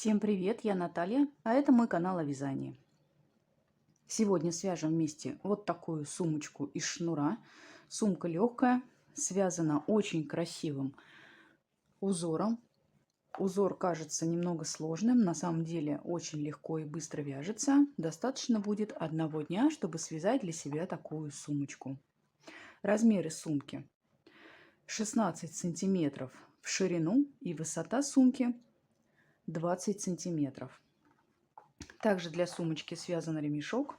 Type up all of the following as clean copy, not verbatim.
Всем привет, я Наталья, а это мой канал о вязании. Сегодня свяжем вместе вот такую сумочку из шнура. Сумка легкая, связана очень красивым узором. Узор кажется немного сложным, на самом деле очень легко и быстро вяжется. Достаточно будет одного дня, чтобы связать для себя такую сумочку. Размеры сумки 16 сантиметров в ширину и высота сумки 20 сантиметров. Также для сумочки связан ремешок.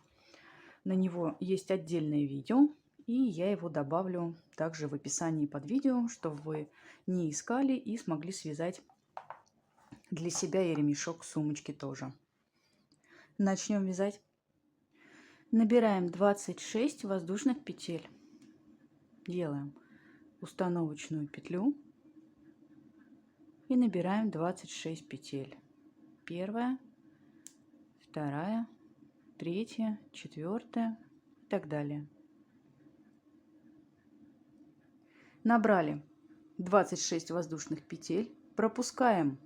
На него есть отдельное видео, и я его добавлю также в описании под видео, чтобы вы не искали и смогли связать для себя и ремешок сумочки тоже. Начнем вязать. Набираем 26 воздушных петель. Делаем установочную петлю и набираем 26 петель. Первая, вторая, третья, четвертая и так далее. Набрали 26 воздушных петель, пропускаем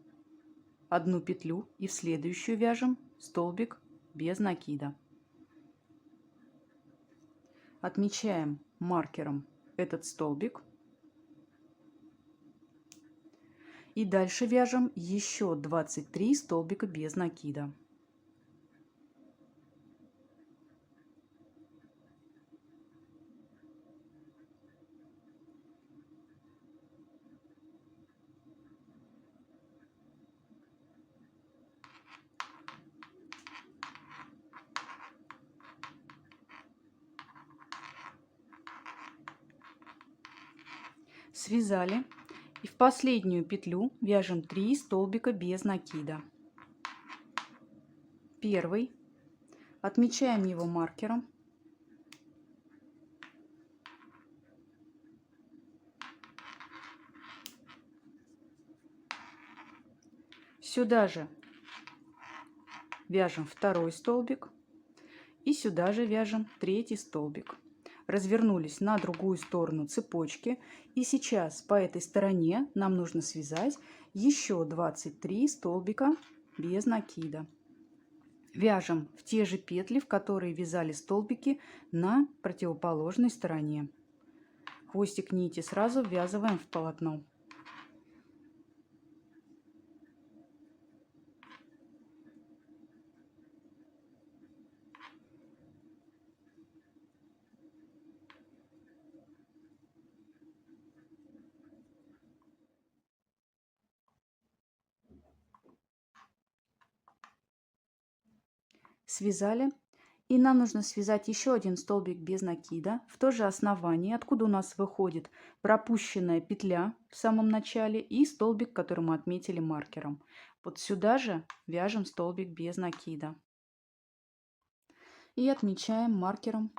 одну петлю и в следующую вяжем столбик без накида. Отмечаем маркером этот столбик и дальше вяжем еще 23 столбика без накида. Связали и в последнюю петлю вяжем 3 столбика без накида. Первый, отмечаем его маркером, сюда же вяжем второй столбик и сюда же вяжем третий столбик. Развернулись на другую сторону цепочки, и сейчас по этой стороне нам нужно связать еще 23 столбика без накида. Вяжем в те же петли, в которые вязали столбики на противоположной стороне. Хвостик нити сразу ввязываем в полотно. Связали, и нам нужно связать еще один столбик без накида в то же основание, откуда у нас выходит пропущенная петля в самом начале и столбик, который мы отметили маркером. Вот сюда же вяжем столбик без накида и отмечаем маркером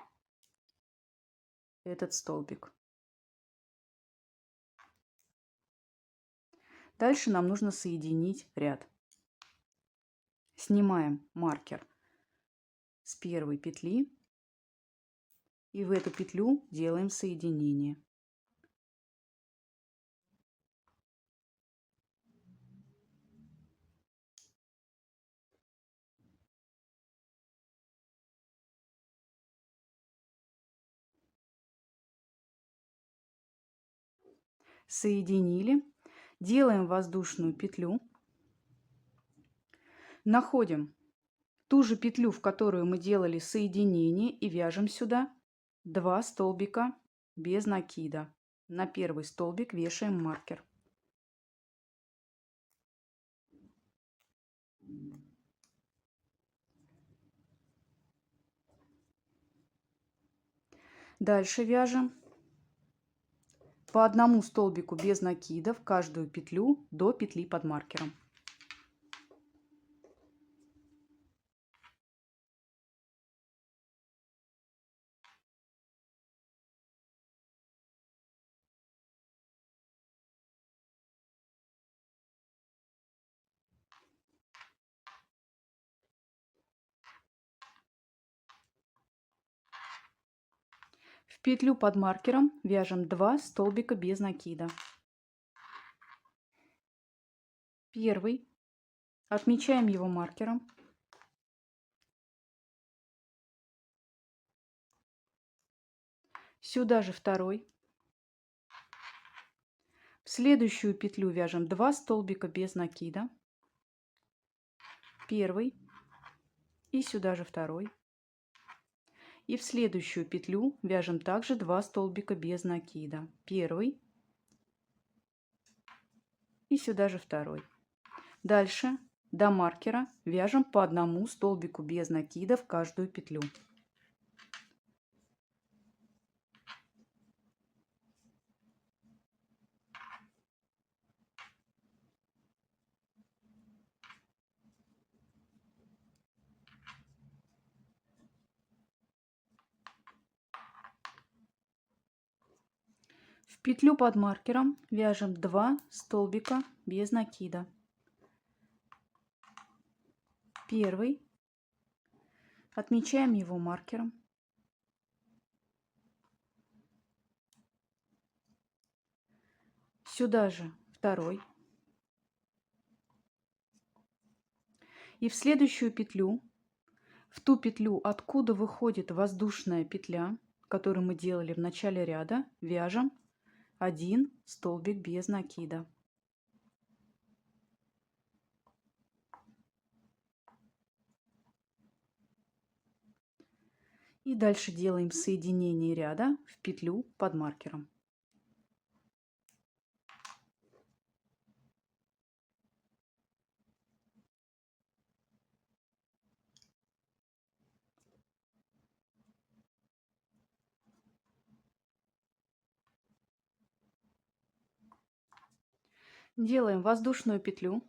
этот столбик. Дальше нам нужно соединить ряд. Снимаем маркер с первой петли и в эту петлю делаем соединение. Соединили, делаем воздушную петлю, находим ту же петлю, в которую мы делали соединение, и вяжем сюда 2 столбика без накида. На первый столбик вешаем маркер. Дальше вяжем по одному столбику без накида в каждую петлю до петли под маркером. В петлю под маркером вяжем 2 столбика без накида. Первый, Отмечаем его маркером. Сюда же второй. В следующую петлю вяжем 2 столбика без накида. Первый. И сюда же второй. И в следующую петлю вяжем также 2 столбика без накида. Первый. И сюда же второй. Дальше до маркера вяжем по одному столбику без накида в каждую петлю. В петлю под маркером вяжем 2 столбика без накида. Первый. Отмечаем его маркером. Сюда же второй. И в следующую петлю, в ту петлю, откуда выходит воздушная петля, которую мы делали в начале ряда, вяжем 1 столбик без накида. И дальше делаем соединение ряда в петлю под маркером. Делаем воздушную петлю.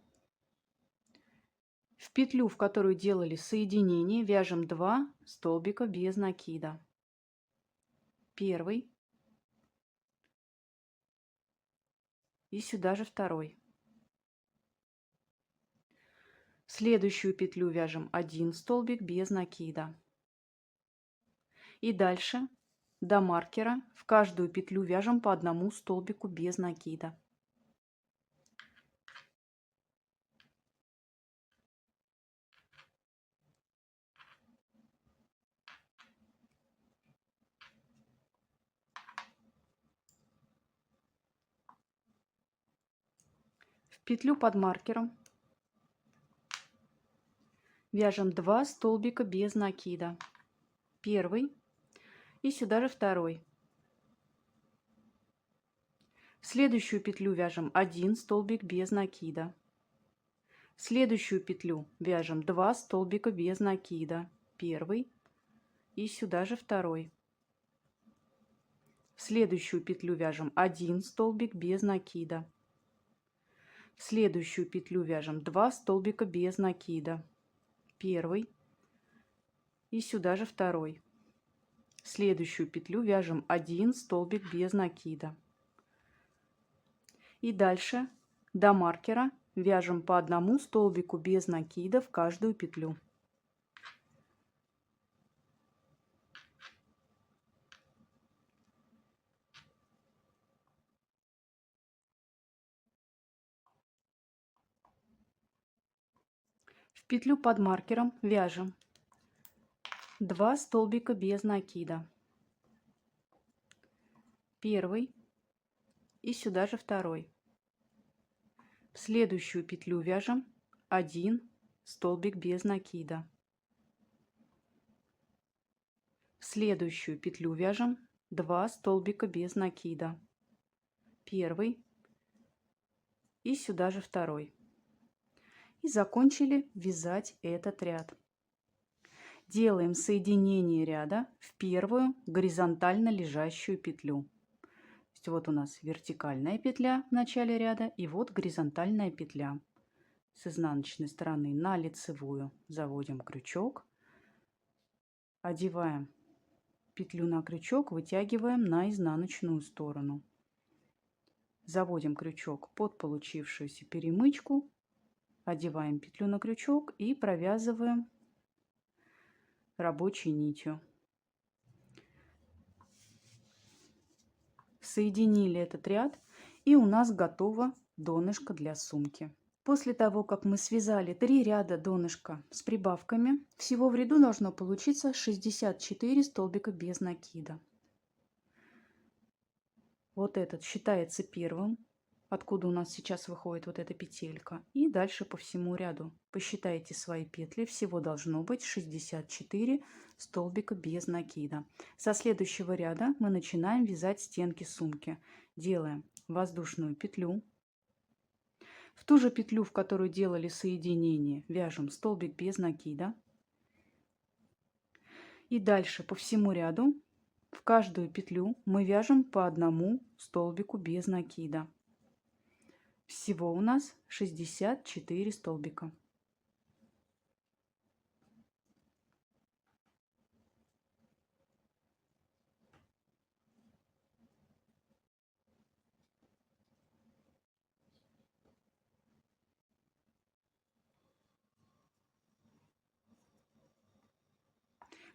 В петлю, в которую делали соединение, вяжем 2 столбика без накида. Первый. И сюда же второй. В следующую петлю вяжем 1 столбик без накида. И дальше до маркера в каждую петлю вяжем по одному столбику без накида. В петлю под маркером вяжем 2 столбика без накида. Первый. И сюда же второй. В следующую петлю вяжем 1 столбик без накида. В следующую петлю вяжем 2 столбика без накида. Первый. И сюда же второй. В следующую петлю вяжем 1 столбик без накида. В следующую петлю вяжем 2 столбика без накида. Первый. И сюда же второй. В следующую петлю вяжем 1 столбик без накида. И дальше до маркера вяжем по одному столбику без накида в каждую петлю. В петлю под маркером вяжем 2 столбика без накида. Первый. И сюда же второй. В следующую петлю вяжем 1 столбик без накида. В следующую петлю вяжем 2 столбика без накида. Первый. И сюда же второй. И закончили вязать этот ряд. Делаем соединение ряда в первую горизонтально лежащую петлю. То есть вот у нас вертикальная петля в начале ряда и вот горизонтальная петля. С изнаночной стороны на лицевую заводим крючок, одеваем петлю на крючок, вытягиваем на изнаночную сторону. Заводим крючок под получившуюся перемычку, одеваем петлю на крючок и провязываем рабочей нитью. Соединили этот ряд, и у нас готово донышко для сумки. После того, как мы связали 3 ряда донышка с прибавками, всего в ряду должно получиться 64 столбика без накида. Вот этот считается первым, откуда у нас сейчас выходит вот эта петелька. И дальше по всему ряду. Посчитайте свои петли. Всего должно быть 64 столбика без накида. Со следующего ряда мы начинаем вязать стенки сумки. Делаем воздушную петлю. В ту же петлю, в которую делали соединение, вяжем столбик без накида. И дальше по всему ряду в каждую петлю мы вяжем по одному столбику без накида. Всего у нас 64 столбика.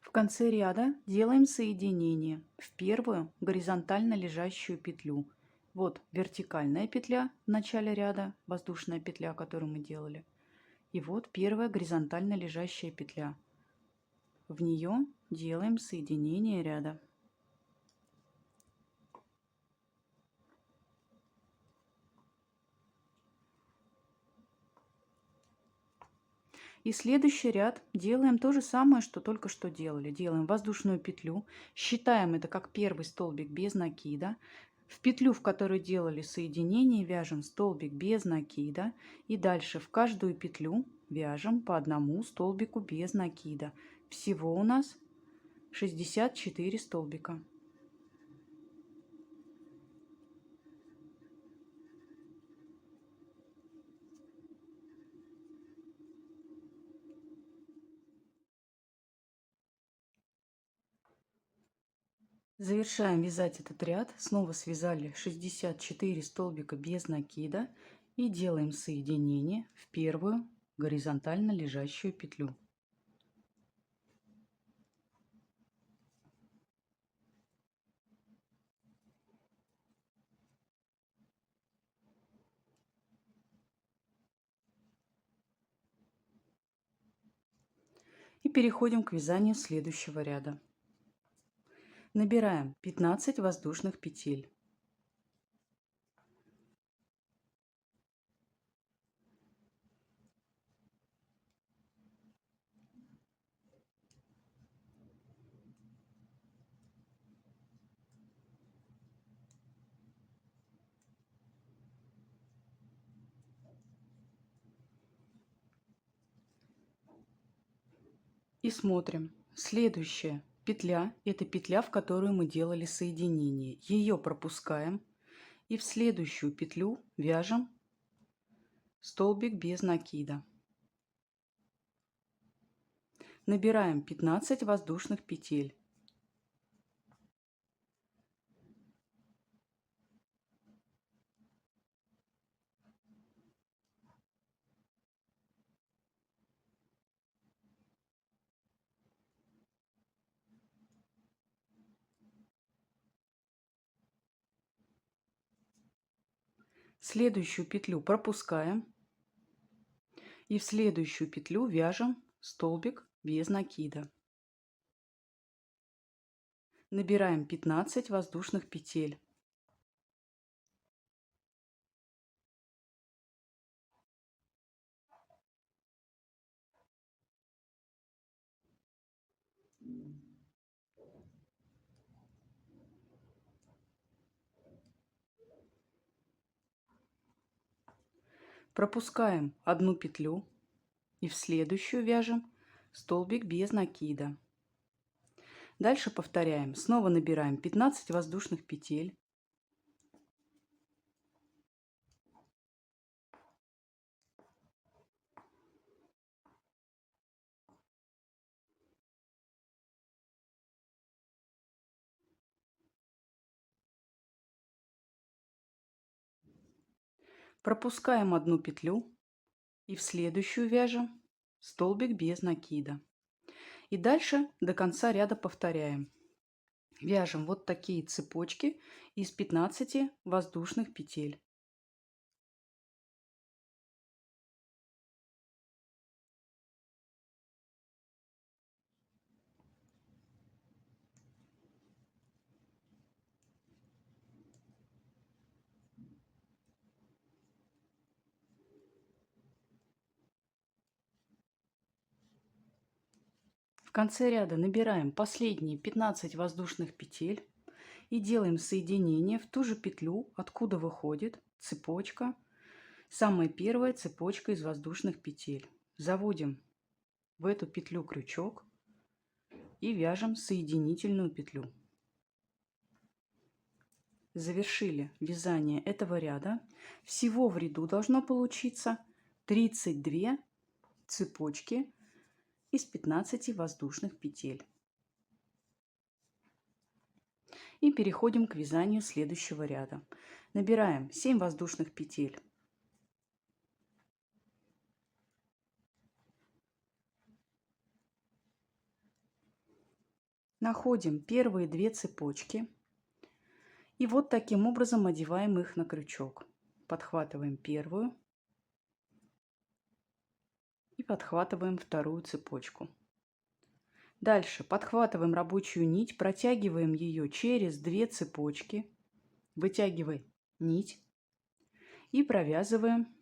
В конце ряда делаем соединение в первую горизонтально лежащую петлю. Вот вертикальная петля в начале ряда, воздушная петля, которую мы делали. И вот первая горизонтально лежащая петля. В нее делаем соединение ряда. И следующий ряд делаем то же самое, что только что делали. Делаем воздушную петлю, считаем это как первый столбик без накида. В петлю, в которой делали соединение, вяжем столбик без накида. И дальше в каждую петлю вяжем по одному столбику без накида. Всего у нас 64 столбика. Завершаем вязать этот ряд. Снова связали 64 столбика без накида и делаем соединение в первую горизонтально лежащую петлю. И переходим к вязанию следующего ряда. Набираем 15 воздушных петель. И смотрим. Следующая петля — это петля, в которую мы делали соединение. Ее пропускаем и в следующую петлю вяжем столбик без накида. Набираем 15 воздушных петель. Следующую петлю пропускаем и в следующую петлю вяжем столбик без накида. Набираем 15 воздушных петель. Пропускаем одну петлю и в следующую вяжем столбик без накида. Дальше повторяем. Снова набираем 15 воздушных петель. Пропускаем одну петлю и в следующую вяжем столбик без накида. И дальше до конца ряда повторяем. Вяжем вот такие цепочки из 15 воздушных петель. конце ряда набираем последние 15 воздушных петель и делаем соединение в ту же петлю, откуда выходит цепочка, самая первая цепочка из воздушных петель. Заводим в эту петлю крючок и вяжем соединительную петлю. Завершили вязание этого ряда. Всего в ряду должно получиться 32 цепочки из 15 воздушных петель. И переходим к вязанию следующего ряда. Набираем 7 воздушных петель. Находим первые 2 цепочки. И вот таким образом одеваем их на крючок. Подхватываем первую и подхватываем вторую цепочку. Дальше подхватываем рабочую нить, протягиваем ее через 2 цепочки, вытягиваем нить и провязываем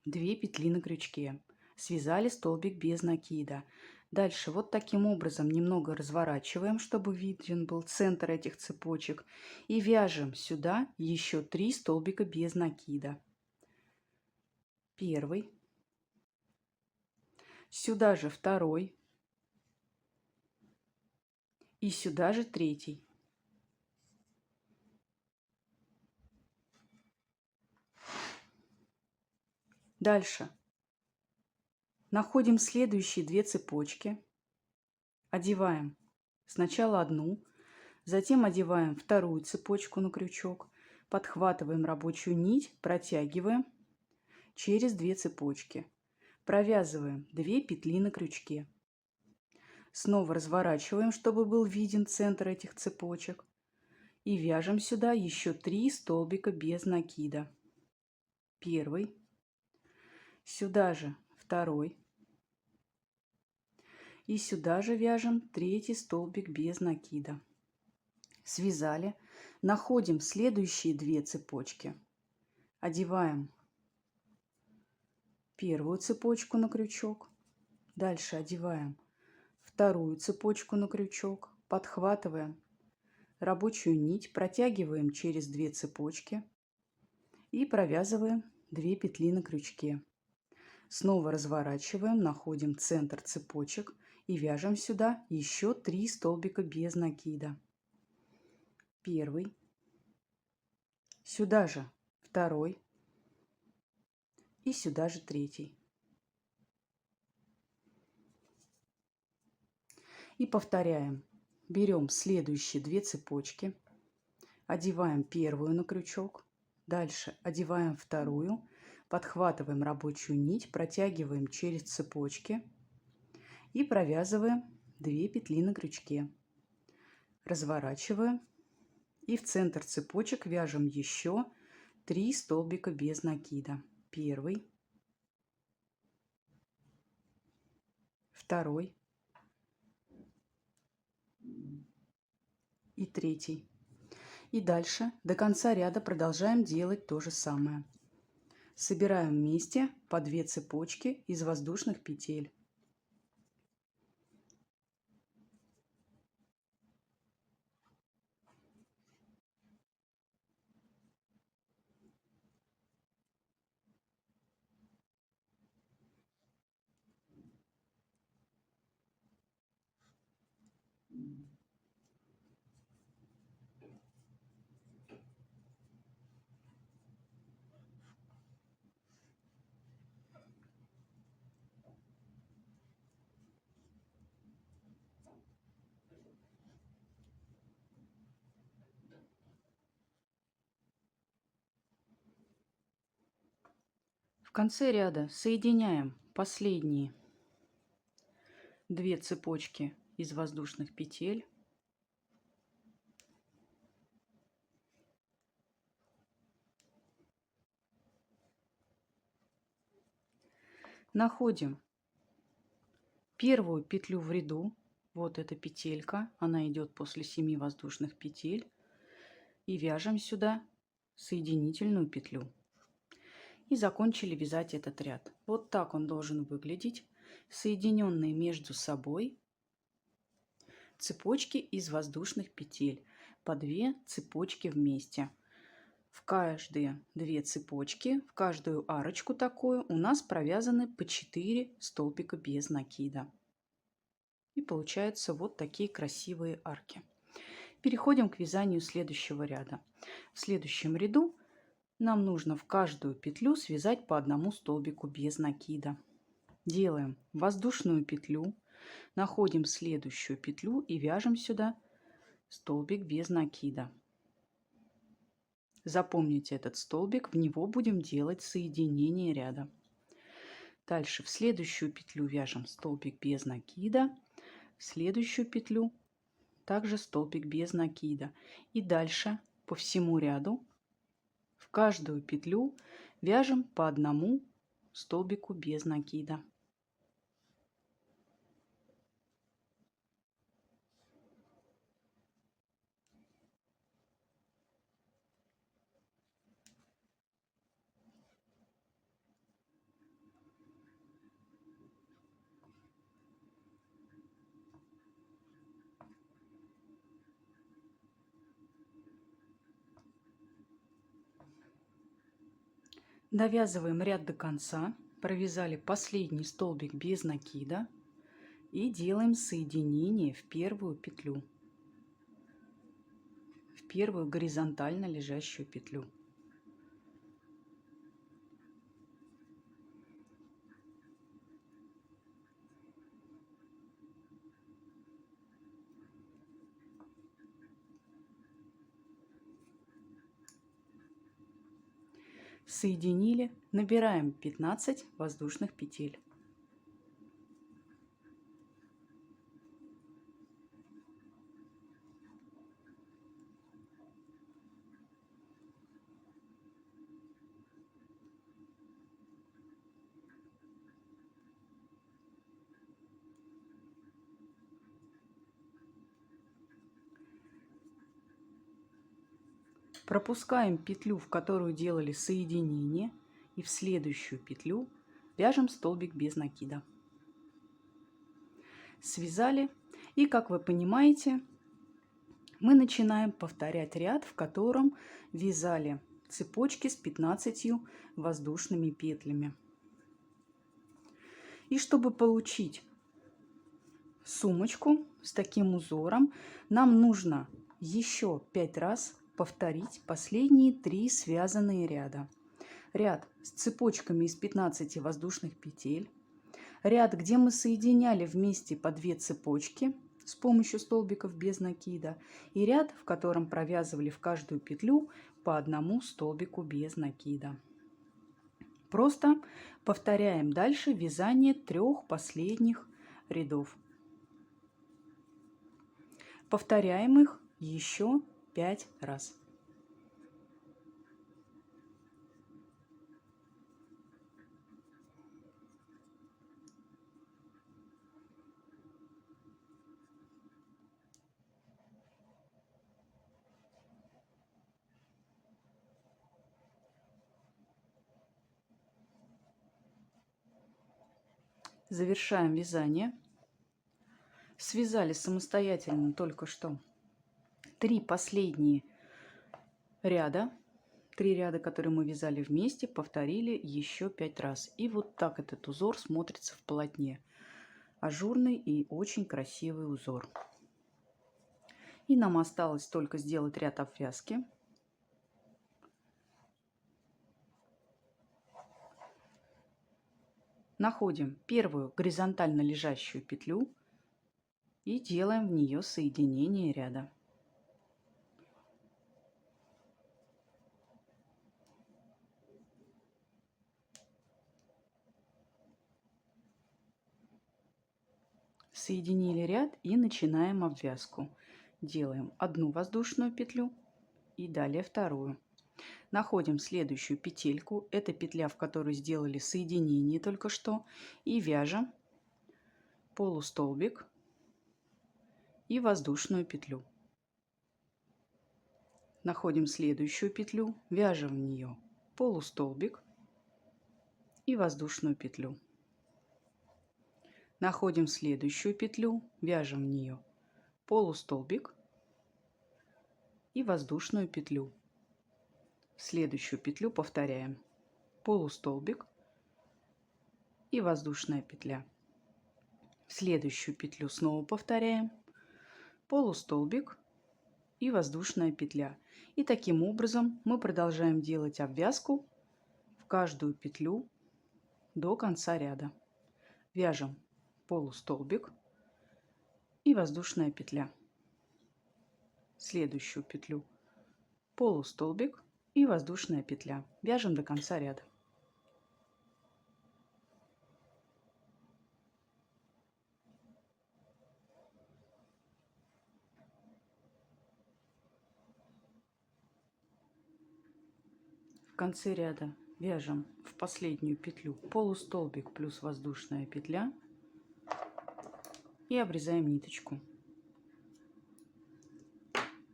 2 петли на крючке. Связали столбик без накида. Дальше вот таким образом немного разворачиваем, чтобы виден был центр этих цепочек. И вяжем сюда еще 3 столбика без накида. Первый. Сюда же второй. И сюда же третий. Дальше. Находим следующие 2 цепочки. Одеваем сначала одну, затем одеваем вторую цепочку на крючок, подхватываем рабочую нить, протягиваем через 2 цепочки. Провязываем 2 петли на крючке. Снова разворачиваем, чтобы был виден центр этих цепочек. И вяжем сюда еще 3 столбика без накида. Первый. Сюда же второй. И сюда же вяжем 3 столбик без накида. Связали. Находим следующие 2 цепочки. Одеваем первую цепочку на крючок. Дальше одеваем вторую цепочку на крючок. Подхватываем рабочую нить, протягиваем через 2 цепочки и провязываем 2 петли на крючке. Снова разворачиваем, находим центр цепочек и вяжем сюда еще 3 столбика без накида. Первый. Сюда же второй. И сюда же третий. И повторяем. Берем следующие 2 цепочки. Одеваем первую на крючок. Дальше одеваем вторую. Подхватываем рабочую нить, протягиваем через цепочки и провязываем 2 петли на крючке. Разворачиваем и в центр цепочек вяжем еще 3 столбика без накида. Первый, второй и третий. И дальше до конца ряда продолжаем делать то же самое. Собираем вместе по 2 цепочки из воздушных петель. В конце ряда соединяем последние 2 цепочки из воздушных петель. Находим первую петлю в ряду. Вот эта петелька, она идет после 7 воздушных петель. И вяжем сюда соединительную петлю. И закончили вязать этот ряд. Вот так он должен выглядеть. Соединенные между собой цепочки из воздушных петель, по 2 цепочки вместе. В каждые 2 цепочки, в каждую арочку такую у нас провязаны по 4 столбика без накида. И получаются вот такие красивые арки. Переходим к вязанию следующего ряда. В следующем ряду нам нужно в каждую петлю связать по одному столбику без накида. Делаем воздушную петлю, находим следующую петлю и вяжем сюда столбик без накида. Запомните этот столбик, в него будем делать соединение ряда. Дальше в следующую петлю вяжем столбик без накида, в следующую петлю также столбик без накида. И дальше по всему ряду в каждую петлю вяжем по одному столбику без накида. Довязываем ряд до конца, провязали последний столбик без накида и делаем соединение в первую петлю, в первую горизонтально лежащую петлю. Соединили, набираем 15 воздушных петель. Пропускаем петлю, в которую делали соединение, и в следующую петлю вяжем столбик без накида. Связали, и как вы понимаете, мы начинаем повторять ряд, в котором вязали цепочки с 15 воздушными петлями. И чтобы получить сумочку с таким узором, нам нужно еще 5 раз повторить последние 3 связанные ряда. Ряд с цепочками из 15 воздушных петель, ряд, где мы соединяли вместе по 2 цепочки с помощью столбиков без накида, и ряд, в котором провязывали в каждую петлю по одному столбику без накида. Просто повторяем дальше вязание 3 последних рядов. Повторяем их еще 5 раз. Завершаем вязание. Связали самостоятельно только что 3 последние ряда. 3 ряда, которые мы вязали вместе, повторили еще 5 раз. И вот так этот узор смотрится в полотне. Ажурный и очень красивый узор. И нам осталось только сделать ряд обвязки. Находим первую горизонтально лежащую петлю и делаем в нее соединение ряда. Соединили ряд и начинаем обвязку. Делаем одну воздушную петлю и далее вторую. Находим следующую петельку, это петля, в которой сделали соединение только что, и вяжем полустолбик и воздушную петлю. Находим следующую петлю, вяжем в нее полустолбик и воздушную петлю. Находим следующую петлю, вяжем в нее полустолбик и воздушную петлю. В следующую петлю повторяем полустолбик и воздушная петля. В следующую петлю снова повторяем полустолбик и воздушная петля. И таким образом мы продолжаем делать обвязку в каждую петлю до конца ряда. Вяжем полустолбик и воздушная петля. Следующую петлю полустолбик и воздушная петля. Вяжем до конца ряда. В конце ряда вяжем в последнюю петлю полустолбик плюс воздушная петля и обрезаем ниточку.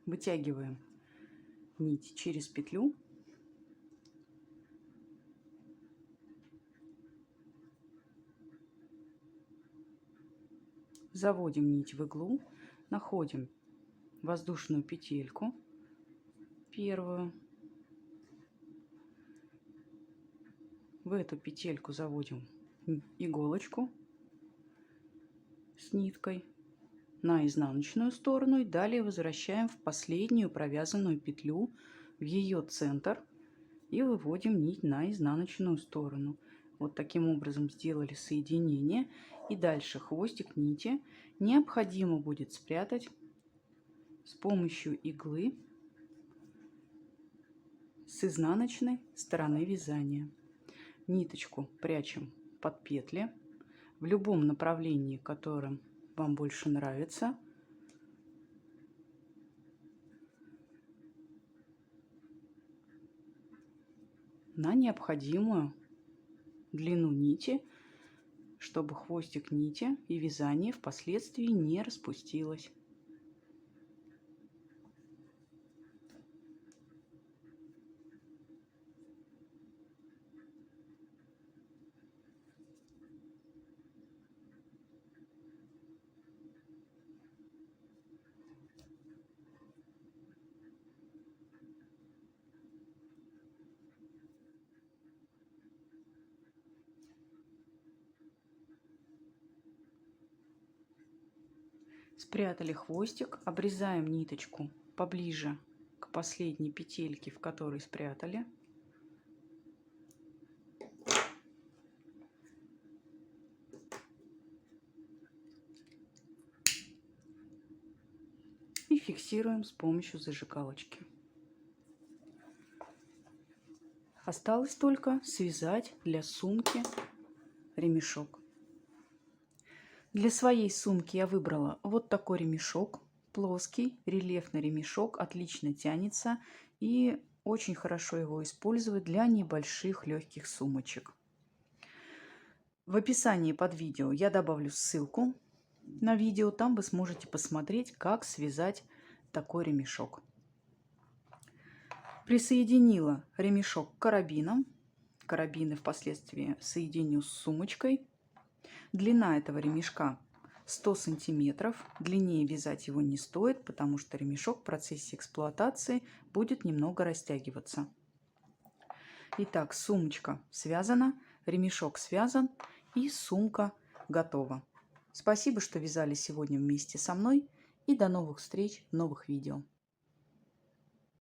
Вытягиваем нить через петлю. Заводим нить в иглу, находим воздушную петельку первую. В эту петельку заводим иголочку с ниткой на изнаночную сторону и далее возвращаем в последнюю провязанную петлю в ее центр и выводим нить на изнаночную сторону. Вот таким образом сделали соединение, и дальше хвостик нити необходимо будет спрятать с помощью иглы с изнаночной стороны вязания. Ниточку прячем под петли в любом направлении, которым вам больше нравится. На необходимую длину нити, чтобы хвостик нити и вязание впоследствии не распустилось. Спрятали хвостик, обрезаем ниточку поближе к последней петельке, в которой спрятали. И фиксируем с помощью зажигалочки. Осталось только связать для сумки ремешок. Для своей сумки я выбрала вот такой ремешок, плоский, рельефный ремешок, отлично тянется и очень хорошо его использовать для небольших легких сумочек. В описании под видео я добавлю ссылку на видео, там вы сможете посмотреть, как связать такой ремешок. Присоединила ремешок к карабинам. Карабины впоследствии соединю с сумочкой. Длина этого ремешка 100 сантиметров. Длиннее вязать его не стоит, потому что ремешок в процессе эксплуатации будет немного растягиваться. Итак, сумочка связана, ремешок связан и сумка готова. Спасибо, что вязали сегодня вместе со мной, и до новых встреч в новых видео.